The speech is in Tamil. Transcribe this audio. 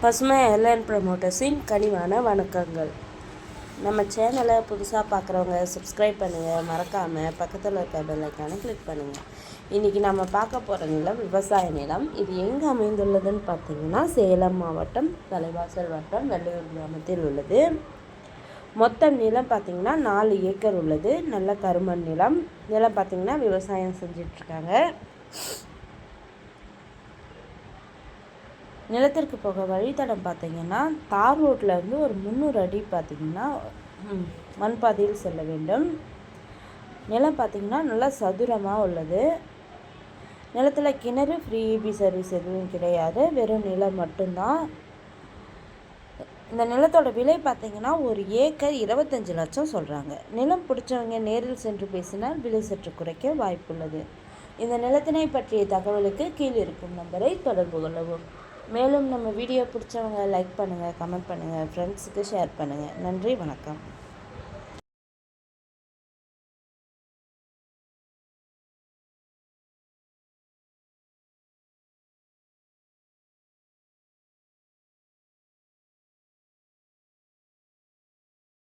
பசுமை ஏர்லைன் ப்ரமோட்டர்ஸின் கனிவான வணக்கங்கள். நம்ம சேனலை புதுசாக பார்க்குறவங்க சப்ஸ்கிரைப் பண்ணுங்கள், மறக்காமல் பக்கத்தில் இருக்க பெல் ஐக்கானை கிளிக் பண்ணுங்கள். இன்றைக்கி நம்ம பார்க்க போகிற நிலம் விவசாய நிலம். இது எங்கே அமைந்துள்ளதுன்னு பார்த்தீங்கன்னா சேலம் மாவட்டம் தலைவாசல் வட்டம் வெள்ளையூர் கிராமத்தில் உள்ளது. மொத்தம் நிலம் பார்த்திங்கன்னா 4 ஏக்கர் உள்ளது. நல்ல கருமண் நிலம். நிலம் பார்த்திங்கன்னா விவசாயம் செஞ்சிட்ருக்காங்க. நிலத்திற்கு போக வழித்தடம் பார்த்திங்கன்னா தார் ரோட்டில் இருந்து ஒரு 300 அடி பார்த்திங்கன்னா மண் பாதையில் செல்ல வேண்டும். நிலம் பார்த்திங்கன்னா நல்லா சதுரமாக உள்ளது. நிலத்தில் கிணறு ஃப்ரீ இபி சர்வீஸ் எதுவும் கிடையாது, வெறும் நிலம் மட்டும்தான். இந்த நிலத்தோட விலை பார்த்திங்கன்னா ஒரு ஏக்கர் 25 லட்சம் சொல்கிறாங்க. நிலம் பிடிச்சவங்க நேரில் சென்று பேசினால் விலை சற்று குறைக்க வாய்ப்புள்ளது. இந்த நிலத்தினை பற்றிய தகவலுக்கு கீழ் இருக்கும் நம்பரை தொடர்பு கொள்ளவும். மேலும் நம்ம வீடியோ பிடிச்சவங்க லைக் பண்ணுங்கள், கமெண்ட் பண்ணுங்கள், ஃப்ரெண்ட்ஸுக்கு ஷேர் பண்ணுங்கள். நன்றி, வணக்கம்.